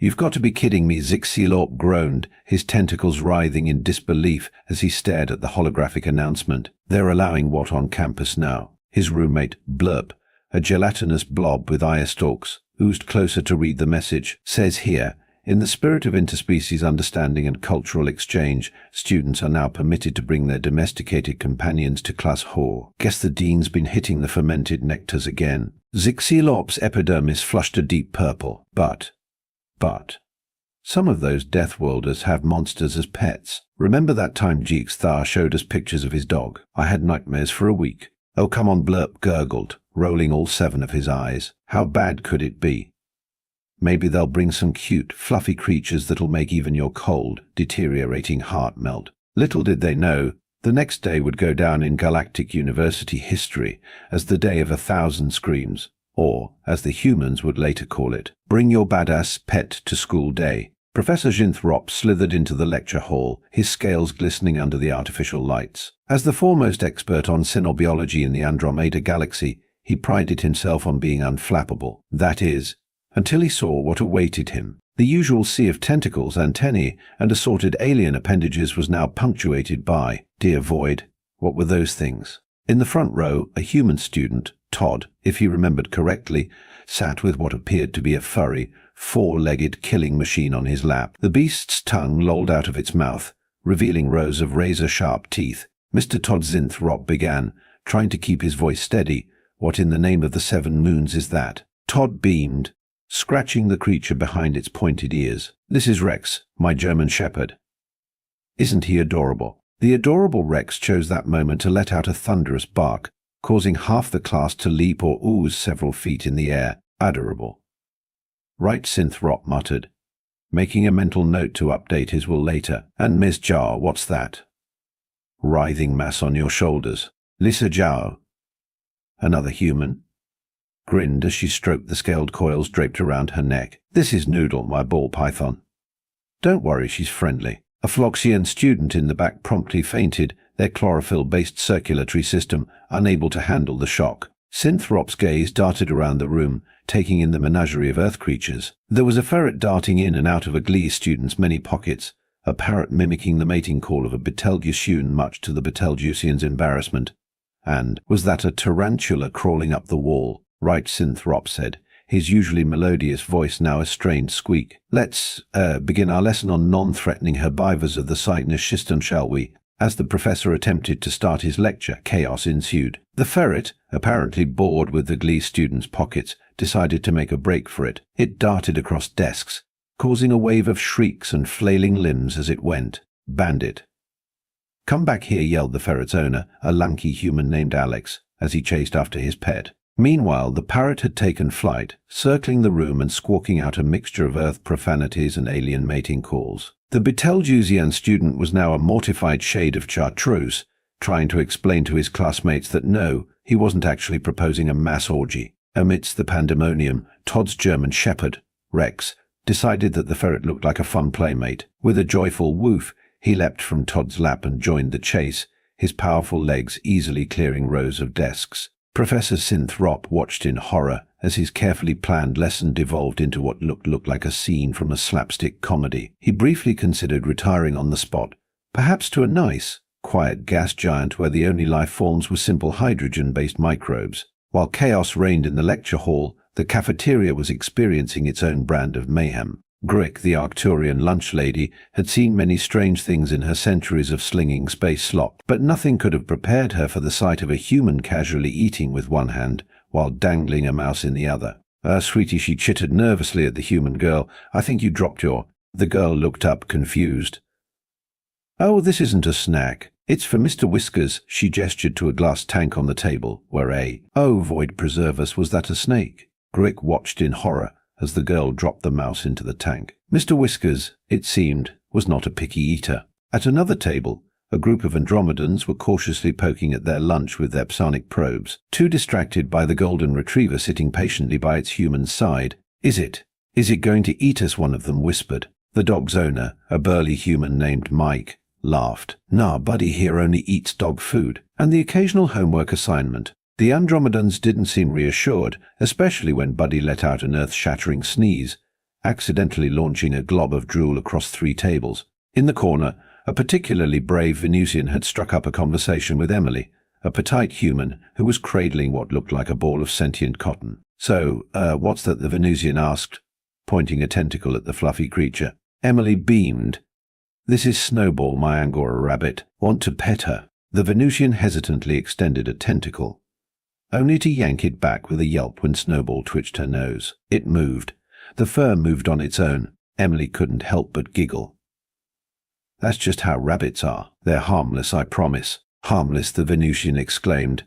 You've got to be kidding me, Zixilorp groaned, his tentacles writhing in disbelief as he stared at the holographic announcement. They're allowing what on campus now? His roommate, Blurp, a gelatinous blob with eye stalks, oozed closer to read the message. Says here, in the spirit of interspecies understanding and cultural exchange, students are now permitted to bring their domesticated companions to class hall. Guess the dean's been hitting the fermented nectars again. Zixilorp's epidermis flushed a deep purple. But some of those Deathworlders have monsters as pets. Remember that time Jeeks Thar showed us pictures of his dog? I had nightmares for a week. Oh, come on, Blurp gurgled, rolling all 7 of his eyes. How bad could it be? Maybe they'll bring some cute, fluffy creatures that'll make even your cold, deteriorating heart melt. Little did they know, the next day would go down in Galactic University history as the Day of 1,000 Screams. Or, as the humans would later call it, bring your badass pet to school day. Professor Jinthrop slithered into the lecture hall, his scales glistening under the artificial lights. As the foremost expert on cynobiology in the Andromeda Galaxy, he prided himself on being unflappable. That is, until he saw what awaited him. The usual sea of tentacles, antennae, and assorted alien appendages was now punctuated by, dear void, what were those things? In the front row, a human student, Todd, if he remembered correctly, sat with what appeared to be a furry, 4-legged killing machine on his lap. The beast's tongue lolled out of its mouth, revealing rows of razor-sharp teeth. Mr. Todd Zinthrop began, trying to keep his voice steady. What in the name of the 7 moons is that? Todd beamed, scratching the creature behind its pointed ears. This is Rex, my German shepherd. Isn't he adorable? The adorable Rex chose that moment to let out a thunderous bark, causing half the class to leap or ooze several feet in the air. Adorable. Right, Zinthrop muttered, making a mental note to update his will later. And Ms. Jar, what's that? Writhing mass on your shoulders. Lisa Zhao. Another human. Grinned as she stroked the scaled coils draped around her neck. This is Noodle, my ball python. Don't worry, she's friendly. A Phloxian student in the back promptly fainted, their chlorophyll-based circulatory system unable to handle the shock. Zinthrop's gaze darted around the room, taking in the menagerie of earth creatures. There was a ferret darting in and out of a Glee student's many pockets, a parrot mimicking the mating call of a Betelgeusean much to the Betelgeusean's embarrassment. And was that a tarantula crawling up the wall? Right, Zinthrop said, his usually melodious voice now a strained squeak. Let's begin our lesson on non-threatening herbivores of the Cygnus schistone, shall we? As the professor attempted to start his lecture, chaos ensued. The ferret, apparently bored with the Glee student's pockets, decided to make a break for it. It darted across desks, causing a wave of shrieks and flailing limbs as it went. Bandit. Come back here, yelled the ferret's owner, a lanky human named Alex, as he chased after his pet. Meanwhile, the parrot had taken flight, circling the room and squawking out a mixture of earth profanities and alien mating calls. The Betelgeusean student was now a mortified shade of chartreuse, trying to explain to his classmates that no, he wasn't actually proposing a mass orgy. Amidst the pandemonium, Todd's German shepherd, Rex, decided that the ferret looked like a fun playmate. With a joyful woof, he leapt from Todd's lap and joined the chase, his powerful legs easily clearing rows of desks. Professor Zinthrop watched in horror as his carefully planned lesson devolved into what looked like a scene from a slapstick comedy. He briefly considered retiring on the spot, perhaps to a nice, quiet gas giant where the only life forms were simple hydrogen-based microbes. While chaos reigned in the lecture hall, the cafeteria was experiencing its own brand of mayhem. Grick, the Arcturian lunch lady, had seen many strange things in her centuries of slinging space slop, but nothing could have prepared her for the sight of a human casually eating with one hand while dangling a mouse in the other. Sweetie, she chittered nervously at the human girl. I think you dropped your... The girl looked up, confused. Oh, this isn't a snack. It's for Mr. Whiskers. She gestured to a glass tank on the table, where Oh, void preserve us, was that a snake? Grick watched in horror as the girl dropped the mouse into the tank. Mr. Whiskers, it seemed, was not a picky eater. At another table, a group of Andromedans were cautiously poking at their lunch with their psionic probes, too distracted by the golden retriever sitting patiently by its human side. Is it going to eat us? One of them whispered. The dog's owner, a burly human named Mike, laughed. Nah, Buddy here only eats dog food, and the occasional homework assignment. The Andromedans didn't seem reassured, especially when Buddy let out an earth-shattering sneeze, accidentally launching a glob of drool across 3 tables. In the corner, a particularly brave Venusian had struck up a conversation with Emily, a petite human who was cradling what looked like a ball of sentient cotton. "So, what's that?" the Venusian asked, pointing a tentacle at the fluffy creature. Emily beamed. "This is Snowball, my Angora rabbit. Want to pet her?" The Venusian hesitantly extended a tentacle, only to yank it back with a yelp when Snowball twitched her nose. It moved. The fur moved on its own. Emily couldn't help but giggle. "That's just how rabbits are. They're harmless, I promise." "Harmless," the Venusian exclaimed.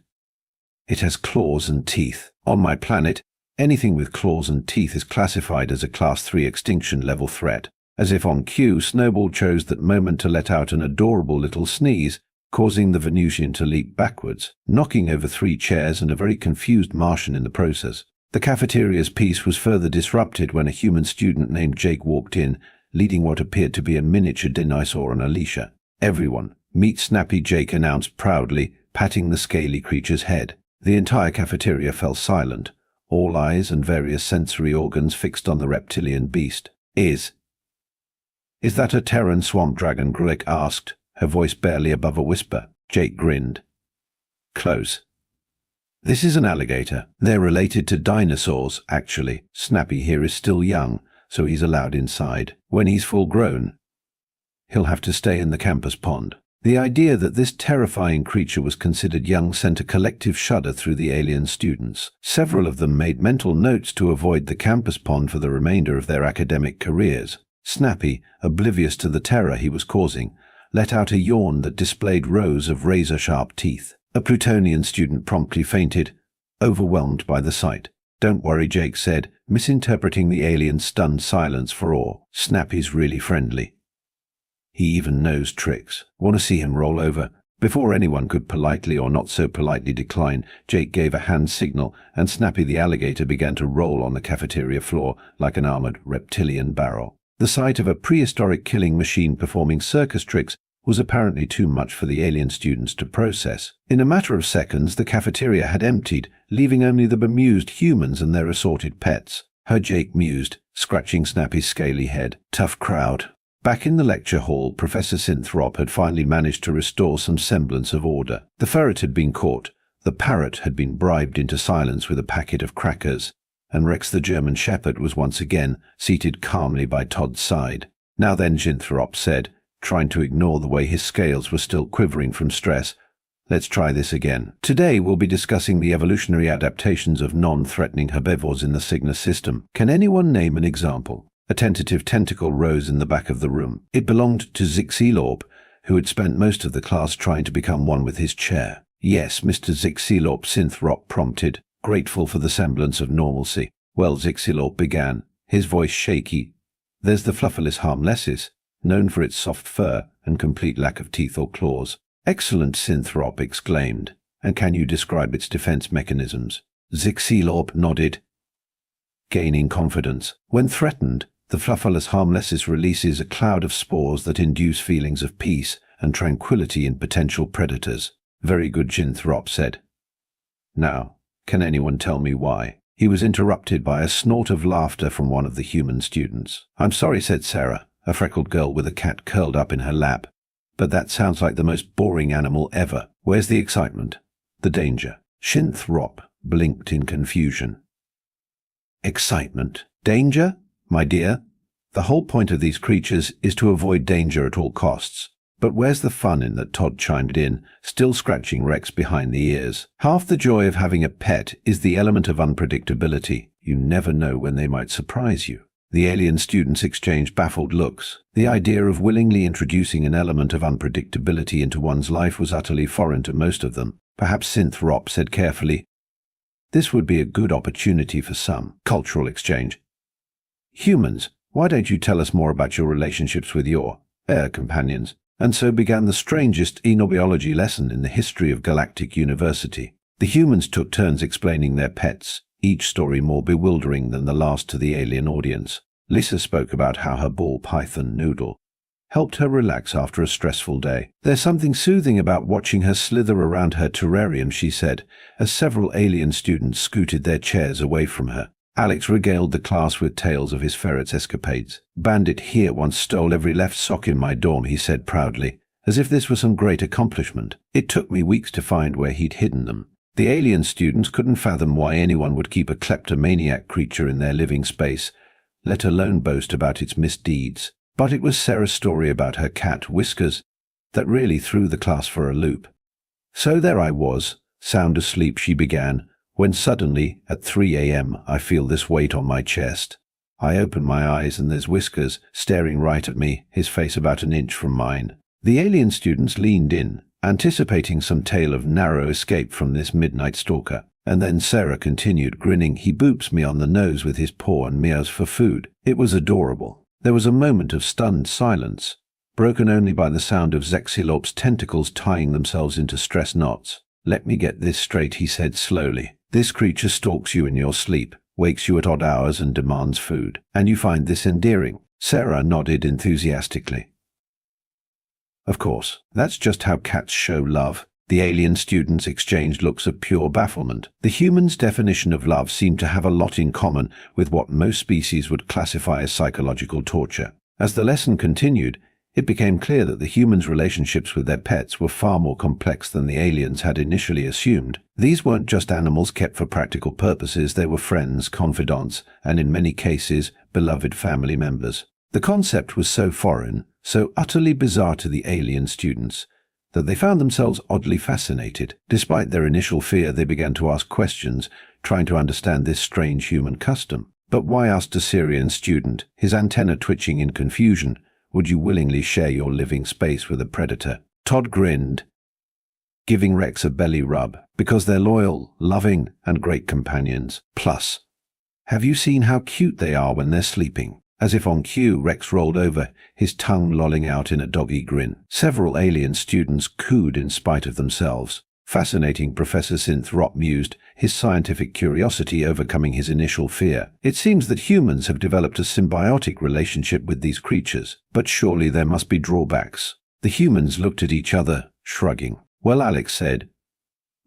"It has claws and teeth. On my planet, anything with claws and teeth is classified as a Class 3 extinction-level threat." As if on cue, Snowball chose that moment to let out an adorable little sneeze, causing the Venusian to leap backwards, knocking over 3 chairs and a very confused Martian in the process. The cafeteria's peace was further disrupted when a human student named Jake walked in, leading what appeared to be a miniature dinosaur on a leash. "Everyone, meet Snappy Jake," announced proudly, patting the scaly creature's head. The entire cafeteria fell silent, all eyes and various sensory organs fixed on the reptilian beast. Is that a Terran swamp dragon?" Grlick asked, her voice barely above a whisper. Jake grinned. "Close. This is an alligator. They're related to dinosaurs, actually. Snappy here is still young, so he's allowed inside. When he's full grown, he'll have to stay in the campus pond." The idea that this terrifying creature was considered young sent a collective shudder through the alien students. Several of them made mental notes to avoid the campus pond for the remainder of their academic careers. Snappy, oblivious to the terror he was causing, let out a yawn that displayed rows of razor-sharp teeth. A Plutonian student promptly fainted, overwhelmed by the sight. "Don't worry," Jake said, misinterpreting the alien's stunned silence for awe. "Snappy's really friendly. He even knows tricks. Want to see him roll over?" Before anyone could politely or not so politely decline, Jake gave a hand signal, and Snappy the alligator began to roll on the cafeteria floor like an armored reptilian barrel. The sight of a prehistoric killing machine performing circus tricks was apparently too much for the alien students to process. In a matter of seconds, the cafeteria had emptied, leaving only the bemused humans and their assorted pets. Jake mused, scratching Snappy's scaly head. "Tough crowd." Back in the lecture hall, Professor Synthrop had finally managed to restore some semblance of order. The ferret had been caught, the parrot had been bribed into silence with a packet of crackers, and Rex the German Shepherd was once again seated calmly by Todd's side. "Now then," Synthrop said, trying to ignore the way his scales were still quivering from stress, "let's try this again. Today we'll be discussing the evolutionary adaptations of non-threatening herbivores in the Cygnus system. Can anyone name an example?" A tentative tentacle rose in the back of the room. It belonged to Zixilorp, who had spent most of the class trying to become one with his chair. "Yes, Mr. Zixilorp," Synthrop prompted, grateful for the semblance of normalcy. "Well," Zixilorp began, his voice shaky, "there's the Flufferless Harmlessis, known for its soft fur and complete lack of teeth or claws." "Excellent," Synthrop exclaimed. "And can you describe its defense mechanisms?" Zixilorp nodded, gaining confidence. "When threatened, the Flufferless Harmlessis releases a cloud of spores that induce feelings of peace and tranquility in potential predators." "Very good," Synthrop said. "Now, can anyone tell me why?" He was interrupted by a snort of laughter from one of the human students. "I'm sorry," said Sarah, a freckled girl with a cat curled up in her lap, "but that sounds like the most boring animal ever. Where's the excitement? The danger?" Synthrop blinked in confusion. "Excitement? Danger? My dear, the whole point of these creatures is to avoid danger at all costs. But where's the fun in that?" Todd chimed in, still scratching Rex behind the ears. "Half the joy of having a pet is the element of unpredictability. You never know when they might surprise you." The alien students exchanged baffled looks. The idea of willingly introducing an element of unpredictability into one's life was utterly foreign to most of them. Perhaps Synthrop said carefully, "This would be a good opportunity for some cultural exchange. Humans, why don't you tell us more about your relationships with your companions?" And so began the strangest enobiology lesson in the history of Galactic University. The humans took turns explaining their pets, each story more bewildering than the last to the alien audience. Lisa spoke about how her ball python, Noodle, helped her relax after a stressful day. "There's something soothing about watching her slither around her terrarium," she said, as several alien students scooted their chairs away from her. Alex regaled the class with tales of his ferret's escapades. "Bandit here once stole every left sock in my dorm," he said proudly, as if this were some great accomplishment. "It took me weeks to find where he'd hidden them." The alien students couldn't fathom why anyone would keep a kleptomaniac creature in their living space, let alone boast about its misdeeds. But it was Sarah's story about her cat, Whiskers, that really threw the class for a loop. "So there I was, sound asleep," she began, "when suddenly, at 3 a.m., I feel this weight on my chest. I open my eyes and there's Whiskers staring right at me, his face about an inch from mine." The alien students leaned in, anticipating some tale of narrow escape from this midnight stalker. And then Sarah continued, grinning. "He boops me on the nose with his paw and meows for food." It was adorable. There was a moment of stunned silence, broken only by the sound of Zexilop's tentacles tying themselves into stress knots. "Let me get this straight," he said slowly. "This creature stalks you in your sleep, wakes you at odd hours and demands food. And you find this endearing?" Sarah nodded enthusiastically. "Of course, that's just how cats show love." The alien students exchanged looks of pure bafflement. The humans' definition of love seemed to have a lot in common with what most species would classify as psychological torture. As the lesson continued, it became clear that the humans' relationships with their pets were far more complex than the aliens had initially assumed. These weren't just animals kept for practical purposes, they were friends, confidants, and in many cases, beloved family members. The concept was so foreign, so utterly bizarre to the alien students, that they found themselves oddly fascinated. Despite their initial fear, they began to ask questions, trying to understand this strange human custom. "But why," asked a Syrian student, his antenna twitching in confusion, "would you willingly share your living space with a predator?" Todd grinned, giving Rex a belly rub. "Because they're loyal, loving, and great companions. Plus, have you seen how cute they are when they're sleeping?" As if on cue, Rex rolled over, his tongue lolling out in a doggy grin. Several alien students cooed in spite of themselves. "Fascinating," Professor Sinthrop mused, his scientific curiosity overcoming his initial fear. "It seems that humans have developed a symbiotic relationship with these creatures, but surely there must be drawbacks." The humans looked at each other, shrugging. "Well," Alex said,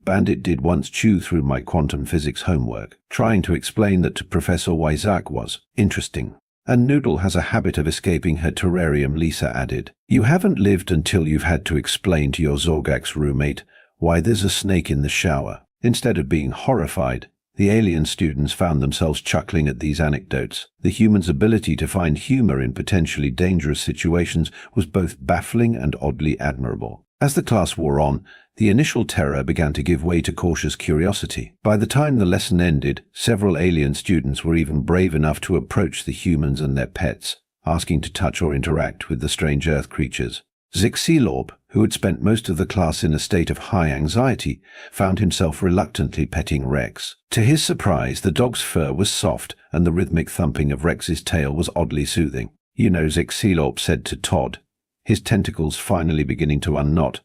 "Bandit did once chew through my quantum physics homework, trying to explain that to Professor Wyzak was interesting. And Noodle has a habit of escaping her terrarium," Lisa added. "You haven't lived until you've had to explain to your Zorgax roommate why there's a snake in the shower." Instead of being horrified, the alien students found themselves chuckling at these anecdotes. The humans' ability to find humor in potentially dangerous situations was both baffling and oddly admirable. As the class wore on, the initial terror began to give way to cautious curiosity. By the time the lesson ended, several alien students were even brave enough to approach the humans and their pets, asking to touch or interact with the strange earth creatures. Zixilorb, who had spent most of the class in a state of high anxiety, found himself reluctantly petting Rex. To his surprise, the dog's fur was soft and the rhythmic thumping of Rex's tail was oddly soothing. "You know," Zixilorb said to Todd, his tentacles finally beginning to unknot,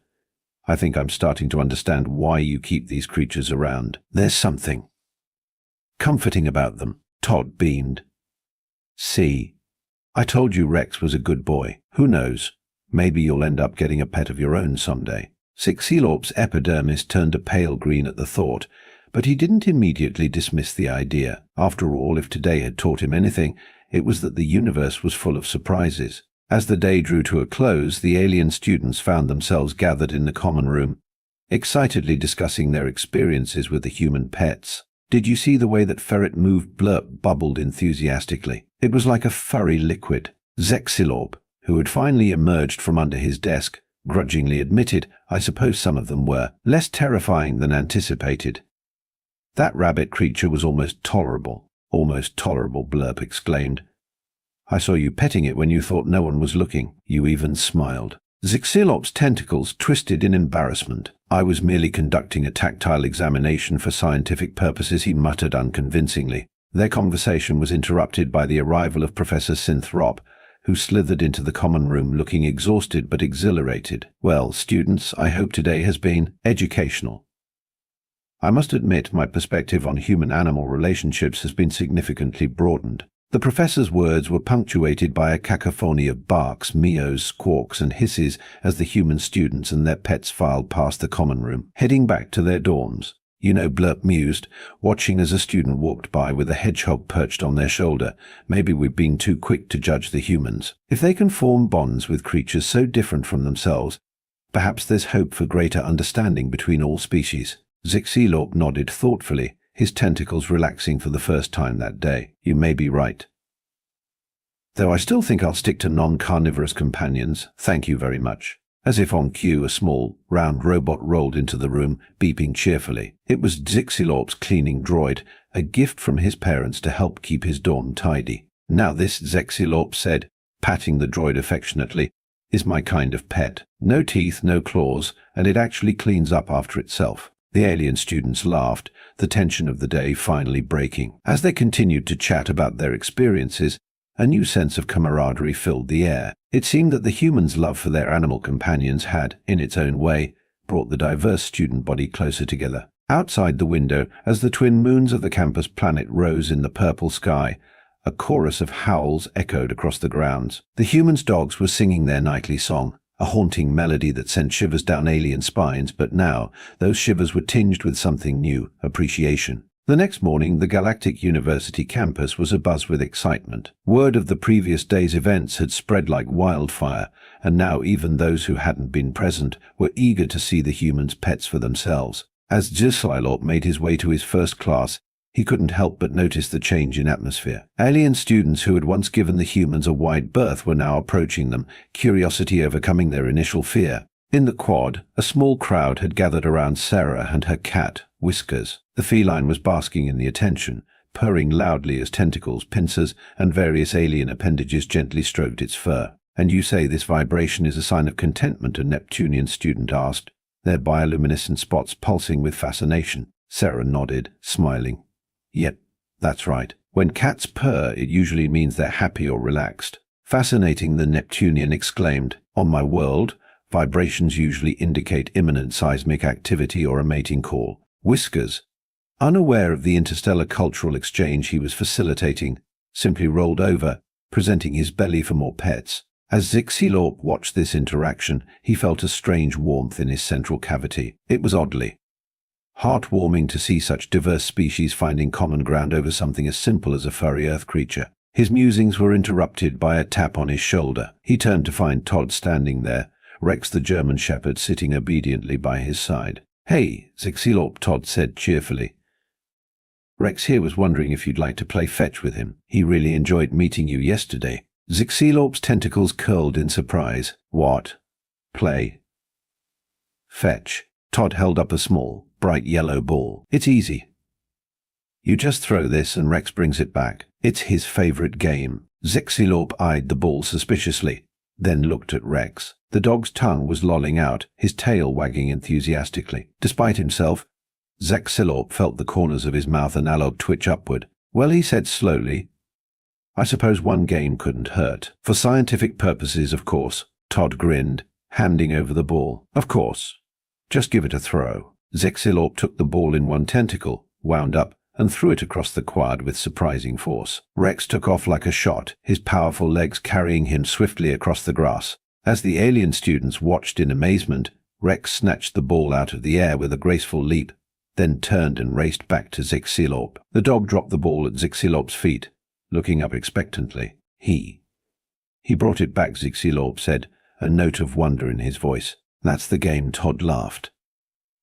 "I think I'm starting to understand why you keep these creatures around. There's something comforting about them." Todd beamed. "See, I told you Rex was a good boy. Who knows? Maybe you'll end up getting a pet of your own someday." Zixilorp's epidermis turned a pale green at the thought, but he didn't immediately dismiss the idea. After all, if today had taught him anything, it was that the universe was full of surprises. As the day drew to a close, the alien students found themselves gathered in the common room, excitedly discussing their experiences with the human pets. "Did you see the way that ferret moved?" Blurp bubbled enthusiastically. "It was like a furry liquid." Zexilorb, who had finally emerged from under his desk, grudgingly admitted, "I suppose some of them were less terrifying than anticipated." "That rabbit creature was almost tolerable." "Almost tolerable," Blurp exclaimed. "I saw you petting it when you thought no one was looking. You even smiled." Zixilop's tentacles twisted in embarrassment. "I was merely conducting a tactile examination for scientific purposes," he muttered unconvincingly. Their conversation was interrupted by the arrival of Professor Sinthrop, who slithered into the common room looking exhausted but exhilarated. "Well, students, I hope today has been educational. I must admit my perspective on human-animal relationships has been significantly broadened." The professor's words were punctuated by a cacophony of barks, meows, squawks, and hisses as the human students and their pets filed past the common room, heading back to their dorms. Blurp mused, watching as a student walked by with a hedgehog perched on their shoulder. Maybe we've been too quick to judge the humans. If they can form bonds with creatures so different from themselves, perhaps there's hope for greater understanding between all species. Zixilorp nodded thoughtfully, his tentacles relaxing for the first time that day. You may be right. Though I still think I'll stick to non-carnivorous companions, thank you very much. As if on cue, a small, round robot rolled into the room, beeping cheerfully. It was Zixilorp's cleaning droid, a gift from his parents to help keep his dorm tidy. Now this, Zixilorp said, patting the droid affectionately, is my kind of pet. No teeth, no claws, and it actually cleans up after itself. The alien students laughed, the tension of the day finally breaking. As they continued to chat about their experiences, a new sense of camaraderie filled the air. It seemed that the humans' love for their animal companions had, in its own way, brought the diverse student body closer together. Outside the window, as the twin moons of the campus planet rose in the purple sky, a chorus of howls echoed across the grounds. The humans' dogs were singing their nightly song, a haunting melody that sent shivers down alien spines, but now those shivers were tinged with something new, appreciation. The next morning, the Galactic University campus was abuzz with excitement. Word of the previous day's events had spread like wildfire, and now even those who hadn't been present were eager to see the humans' pets for themselves. As Zixilorp made his way to his first class, he couldn't help but notice the change in atmosphere. Alien students who had once given the humans a wide berth were now approaching them, curiosity overcoming their initial fear. In the quad, a small crowd had gathered around Sarah and her cat, Whiskers. The feline was basking in the attention, purring loudly as tentacles, pincers, and various alien appendages gently stroked its fur. And you say this vibration is a sign of contentment, a Neptunian student asked, their bioluminescent spots pulsing with fascination. Sarah nodded, smiling. Yep, that's right. When cats purr, it usually means they're happy or relaxed. Fascinating, the Neptunian exclaimed. On my world, vibrations usually indicate imminent seismic activity or a mating call. Whiskers, unaware of the interstellar cultural exchange he was facilitating, simply rolled over, presenting his belly for more pets. As Zixilorp watched this interaction, he felt a strange warmth in his central cavity. It was oddly heartwarming to see such diverse species finding common ground over something as simple as a furry earth creature. His musings were interrupted by a tap on his shoulder. He turned to find Todd standing there, Rex the German Shepherd sitting obediently by his side. Hey, Zixilorp, Todd said cheerfully. Rex here was wondering if you'd like to play fetch with him. He really enjoyed meeting you yesterday. Zixilorp's tentacles curled in surprise. What? Play fetch. Todd held up a small, bright yellow ball. It's easy. You just throw this and Rex brings it back. It's his favorite game. Zixilorp eyed the ball suspiciously, then looked at Rex. The dog's tongue was lolling out, his tail wagging enthusiastically. Despite himself, Zixilorp felt the corners of his mouth analog twitch upward. Well, he said slowly, I suppose one game couldn't hurt. For scientific purposes, of course. Todd grinned, handing over the ball. Of course. Just give it a throw. Zixilorp took the ball in one tentacle, wound up, and threw it across the quad with surprising force. Rex took off like a shot, his powerful legs carrying him swiftly across the grass. As the alien students watched in amazement, Rex snatched the ball out of the air with a graceful leap, then turned and raced back to Zixilorp. The dog dropped the ball at Zixilorp's feet, looking up expectantly. He brought it back, Zixilorp said, a note of wonder in his voice. That's the game, Todd laughed.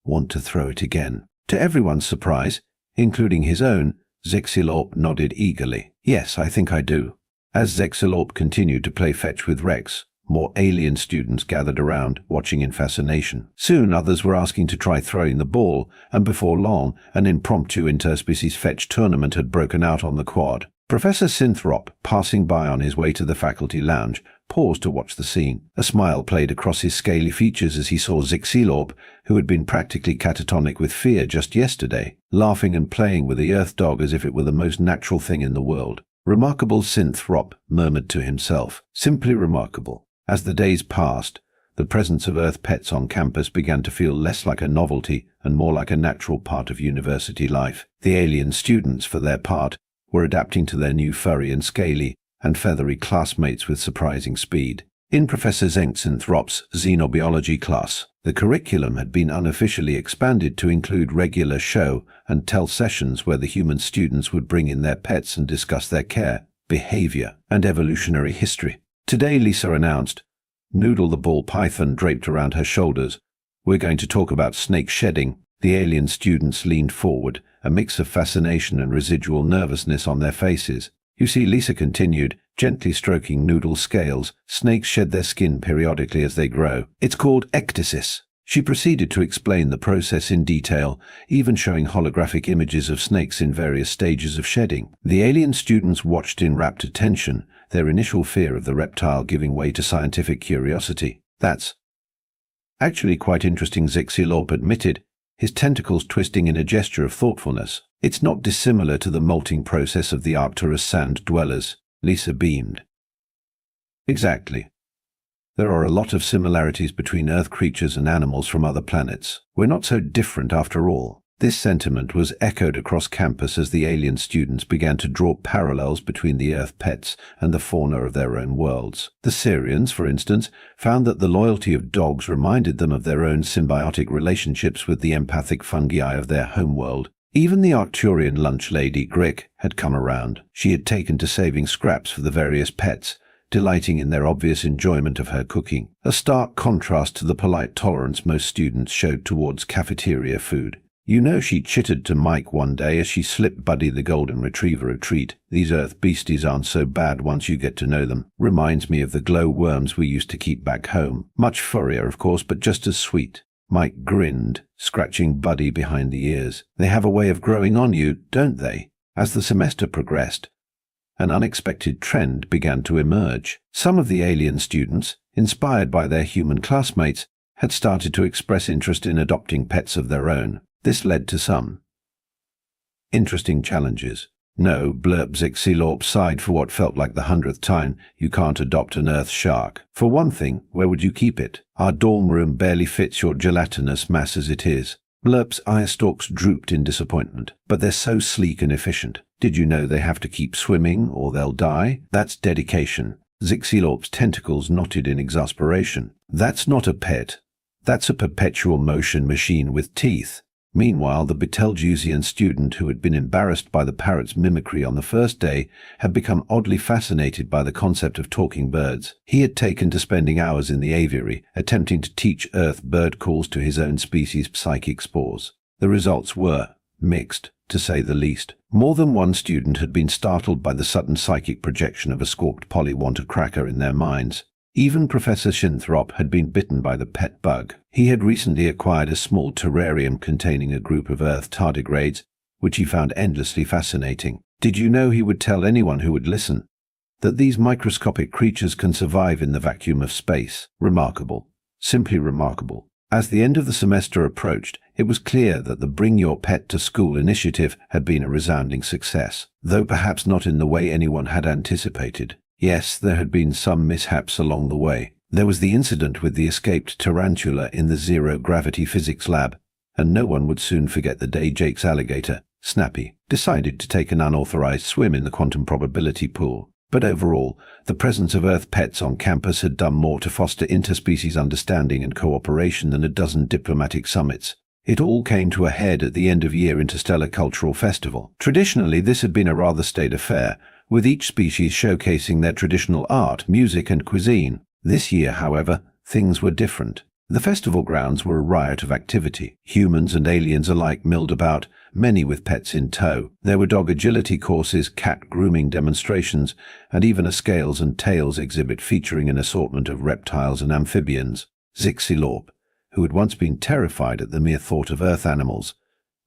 Want to throw it again? To everyone's surprise, including his own, Zixilorp nodded eagerly. Yes, I think I do. As Zixilorp continued to play fetch with Rex, more alien students gathered around, watching in fascination. Soon others were asking to try throwing the ball, and before long, an impromptu interspecies fetch tournament had broken out on the quad. Professor Synthrop, passing by on his way to the faculty lounge, paused to watch the scene. A smile played across his scaly features as he saw Zixilorp, who had been practically catatonic with fear just yesterday, laughing and playing with the earth dog as if it were the most natural thing in the world. Remarkable, Synthrop murmured to himself. Simply remarkable. As the days passed, the presence of earth pets on campus began to feel less like a novelty and more like a natural part of university life. The alien students, for their part, were adapting to their new furry and scaly and feathery classmates with surprising speed. In Professor Syntrop's xenobiology class, The curriculum had been unofficially expanded to include regular show and tell sessions where the human students would bring in their pets and discuss their care, behavior, and evolutionary history. Today, Lisa announced, Noodle the ball python draped around her shoulders, "We're going to talk about snake shedding." The alien students leaned forward, a mix of fascination and residual nervousness on their faces. "You see," Lisa continued, gently stroking Noodle's scales, "snakes shed their skin periodically as they grow. It's called ecdysis." She proceeded to explain the process in detail, even showing holographic images of snakes in various stages of shedding. The alien students watched in rapt attention, their initial fear of the reptile giving way to scientific curiosity. "That's actually quite interesting," Zixilorp admitted, his tentacles twisting in a gesture of thoughtfulness. "It's not dissimilar to the molting process of the Arcturus sand dwellers." Lisa beamed. "Exactly. There are a lot of similarities between Earth creatures and animals from other planets. We're not so different after all." This sentiment was echoed across campus as the alien students began to draw parallels between the Earth pets and the fauna of their own worlds. The Syrians, for instance, found that the loyalty of dogs reminded them of their own symbiotic relationships with the empathic fungi of their homeworld. Even the Arcturian lunch lady, Grick, had come around. She had taken to saving scraps for the various pets, delighting in their obvious enjoyment of her cooking, a stark contrast to the polite tolerance most students showed towards cafeteria food. "You know," she chittered to Mike one day as she slipped Buddy the golden retriever a treat, "these Earth beasties aren't so bad once you get to know them. Reminds me of the glow worms we used to keep back home. Much furrier, of course, but just as sweet." Mike grinned, scratching Buddy behind the ears. "They have a way of growing on you, don't they?" As the semester progressed, an unexpected trend began to emerge. Some of the alien students, inspired by their human classmates, had started to express interest in adopting pets of their own. This led to some interesting challenges. "No," Blurp Zixilorp sighed for what felt like the 100th time, "you can't adopt an Earth shark. For one thing, where would you keep it? Our dorm room barely fits your gelatinous mass as it is." Blurp's eye stalks drooped in disappointment. "But they're so sleek and efficient. Did you know they have to keep swimming or they'll die? That's dedication." Zixilorp's tentacles knotted in exasperation. "That's not a pet. That's a perpetual motion machine with teeth." Meanwhile, the Betelgeusian student who had been embarrassed by the parrot's mimicry on the first day had become oddly fascinated by the concept of talking birds. He had taken to spending hours in the aviary, attempting to teach Earth bird calls to his own species' psychic spores. The results were mixed, to say the least. More than one student had been startled by the sudden psychic projection of a squawked pollywonta cracker in their minds. Even Professor Shinthrop had been bitten by the pet bug. He had recently acquired a small terrarium containing a group of Earth tardigrades, which he found endlessly fascinating. Did you know, he would tell anyone who would listen, that these microscopic creatures can survive in the vacuum of space? Remarkable. Simply remarkable. As the end of the semester approached, it was clear that the Bring Your Pet to School initiative had been a resounding success, though perhaps not in the way anyone had anticipated. Yes, there had been some mishaps along the way. There was the incident with the escaped tarantula in the zero-gravity physics lab, and no one would soon forget the day Jake's alligator, Snappy, decided to take an unauthorized swim in the quantum probability pool. But overall, the presence of Earth pets on campus had done more to foster interspecies understanding and cooperation than a dozen diplomatic summits. It all came to a head at the end-of-year Interstellar Cultural Festival. Traditionally, this had been a rather staid affair, with each species showcasing their traditional art, music, and cuisine. This year, however, things were different. The festival grounds were a riot of activity. Humans and aliens alike milled about, many with pets in tow. There were dog agility courses, cat grooming demonstrations, and even a scales and tails exhibit featuring an assortment of reptiles and amphibians. Zixilorp, who had once been terrified at the mere thought of Earth animals,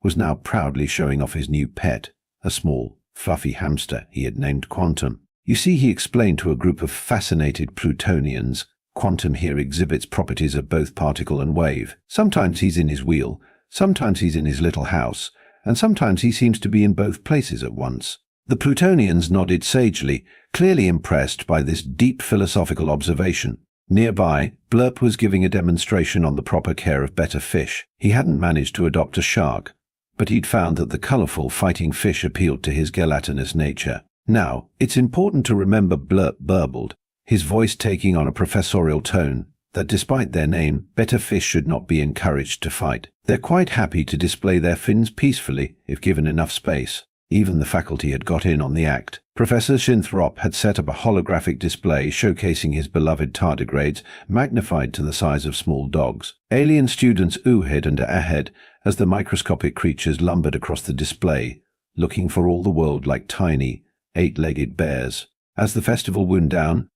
was now proudly showing off his new pet, a small, fluffy hamster he had named Quantum. "You see," he explained to a group of fascinated Plutonians, "Quantum here exhibits properties of both particle and wave. Sometimes he's in his wheel, sometimes he's in his little house, and sometimes he seems to be in both places at once." The Plutonians nodded sagely, clearly impressed by this deep philosophical observation. Nearby, Blurp was giving a demonstration on the proper care of better fish. He hadn't managed to adopt a shark, but he'd found that the colorful fighting fish appealed to his gelatinous nature. "Now, it's important to remember," Blurp burbled, his voice taking on a professorial tone, that despite their name, better fish should not be encouraged to fight. They're quite happy to display their fins peacefully if given enough space. Even the faculty had got in on the act. Professor Shinthrop had set up a holographic display showcasing his beloved tardigrades, magnified to the size of small dogs. Alien students oohed and ahed as the microscopic creatures lumbered across the display, looking for all the world like tiny, eight-legged bears. As the festival wound down,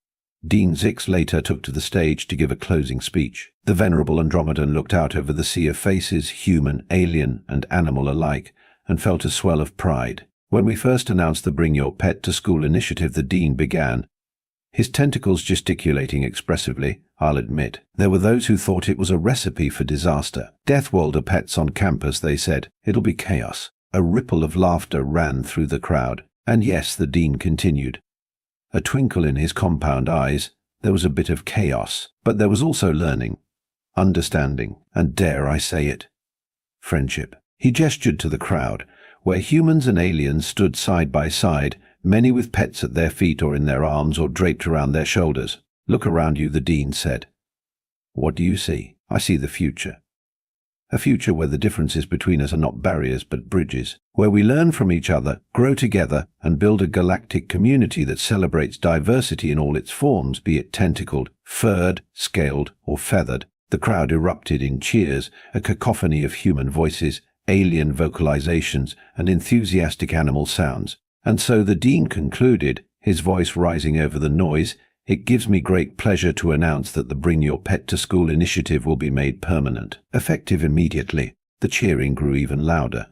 Dean Zix later took to the stage to give a closing speech. The venerable Andromedan looked out over the sea of faces, human, alien, and animal alike, and felt a swell of pride. When we first announced the Bring Your Pet to School initiative, the dean began, his tentacles gesticulating expressively. I'll admit, there were those who thought it was a recipe for disaster. Deathworlder pets on campus, they said. It'll be chaos. A ripple of laughter ran through the crowd. And yes, the dean continued, a twinkle in his compound eyes. There was a bit of chaos, but there was also learning, understanding, and dare I say it, friendship. He gestured to the crowd, where humans and aliens stood side by side, many with pets at their feet or in their arms or draped around their shoulders. Look around you, the dean said. What do you see? I see the future. A future where the differences between us are not barriers but bridges, where we learn from each other, grow together, and build a galactic community that celebrates diversity in all its forms, be it tentacled, furred, scaled, or feathered. The crowd erupted in cheers, a cacophony of human voices, alien vocalizations, and enthusiastic animal sounds. And so the dean concluded, his voice rising over the noise, it gives me great pleasure to announce that the Bring Your Pet to School initiative will be made permanent, effective immediately. The cheering grew even louder.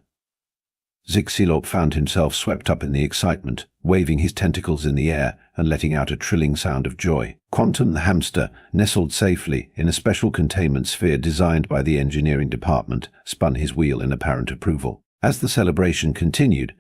Zixilorp found himself swept up in the excitement, waving his tentacles in the air and letting out a trilling sound of joy. Quantum the hamster, nestled safely in a special containment sphere designed by the engineering department, spun his wheel in apparent approval. As the celebration continued,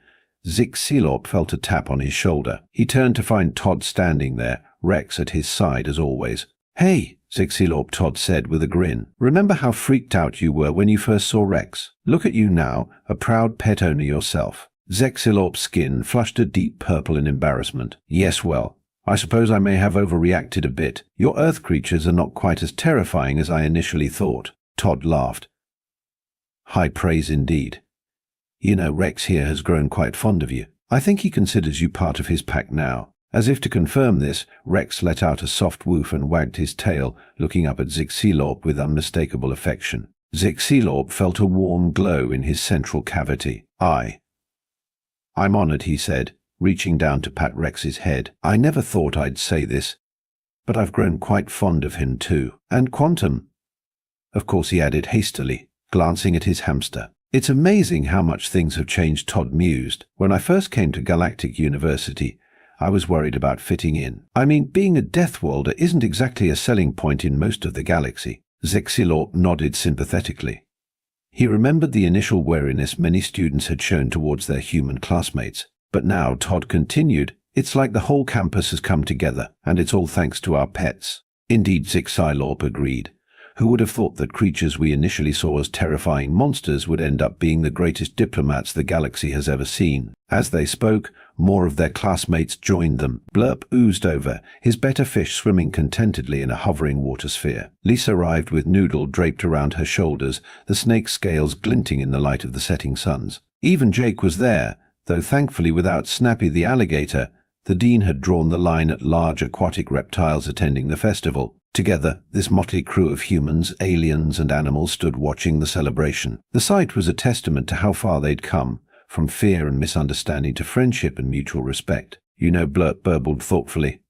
Zixilorp felt a tap on his shoulder. He turned to find Todd standing there, Rex at his side as always. Hey, Zixilorp, Todd said with a grin. Remember how freaked out you were when you first saw Rex? Look at you now, a proud pet owner yourself. Zixilorp's skin flushed a deep purple in embarrassment. Yes, well, I suppose I may have overreacted a bit. Your Earth creatures are not quite as terrifying as I initially thought. Todd laughed. High praise indeed. You know, Rex here has grown quite fond of you. I think he considers you part of his pack now. As if to confirm this, Rex let out a soft woof and wagged his tail, looking up at Zixilorp with unmistakable affection. Zixilorp felt a warm glow in his central cavity. I'm honored, he said, reaching down to pat Rex's head. I never thought I'd say this, but I've grown quite fond of him too. And Quantum. Of course, he added hastily, glancing at his hamster. It's amazing how much things have changed, Todd mused. When I first came to Galactic University, I was worried about fitting in. I mean, being a Deathworlder isn't exactly a selling point in most of the galaxy. Zixilorp nodded sympathetically. He remembered the initial wariness many students had shown towards their human classmates. But now, Todd continued, it's like the whole campus has come together, and it's all thanks to our pets. Indeed, Zixilorp agreed. Who would have thought that creatures we initially saw as terrifying monsters would end up being the greatest diplomats the galaxy has ever seen? As they spoke, more of their classmates joined them. Blurp oozed over, his better fish swimming contentedly in a hovering water sphere. Lisa arrived with Noodle draped around her shoulders, the snake's scales glinting in the light of the setting suns. Even Jake was there, though thankfully without Snappy the alligator. The dean had drawn the line at large aquatic reptiles attending the festival. Together, this motley crew of humans, aliens, and animals stood watching the celebration. The sight was a testament to how far they'd come, from fear and misunderstanding to friendship and mutual respect. You know, Blurt burbled thoughtfully,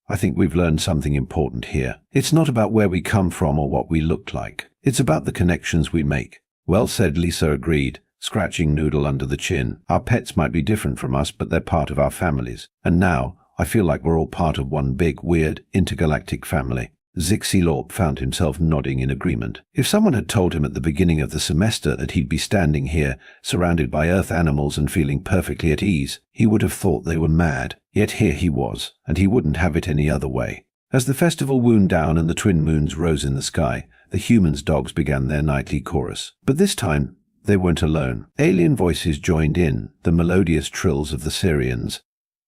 I think we've learned something important here. It's not about where we come from or what we look like. It's about the connections we make. Well said, Lisa agreed, scratching Noodle under the chin. Our pets might be different from us, but they're part of our families. And now, I feel like we're all part of one big, weird, intergalactic family. Zixilorp found himself nodding in agreement. If someone had told him at the beginning of the semester that he'd be standing here, surrounded by Earth animals and feeling perfectly at ease, he would have thought they were mad. Yet here he was, and he wouldn't have it any other way. As the festival wound down and the twin moons rose in the sky, the humans' dogs began their nightly chorus. But this time, they weren't alone. Alien voices joined in, the melodious trills of the Syrians,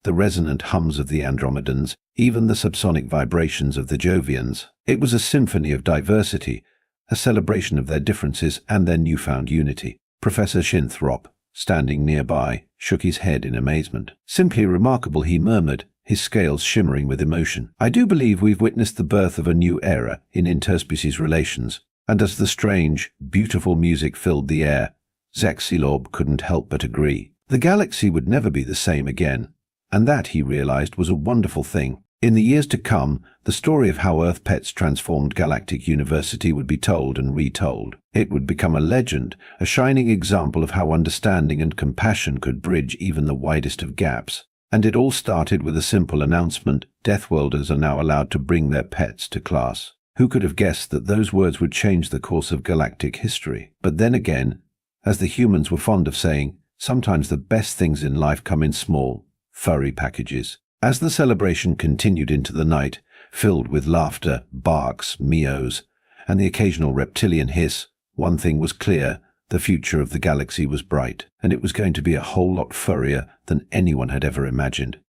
the resonant hums of the Andromedans, even the subsonic vibrations of the Jovians. It was a symphony of diversity, a celebration of their differences and their newfound unity. Professor Shinthrop, standing nearby, shook his head in amazement. Simply remarkable, he murmured, his scales shimmering with emotion. I do believe we've witnessed the birth of a new era in interspecies relations. And as the strange, beautiful music filled the air, Zexilorb couldn't help but agree. The galaxy would never be the same again, and that, he realized, was a wonderful thing. In the years to come, the story of how Earth Pets transformed Galactic University would be told and retold. It would become a legend, a shining example of how understanding and compassion could bridge even the widest of gaps. And it all started with a simple announcement: Deathworlders are now allowed to bring their pets to class. Who could have guessed that those words would change the course of galactic history? But then again, as the humans were fond of saying, sometimes the best things in life come in small, furry packages. As the celebration continued into the night, filled with laughter, barks, meows, and the occasional reptilian hiss, one thing was clear: the future of the galaxy was bright, and it was going to be a whole lot furrier than anyone had ever imagined.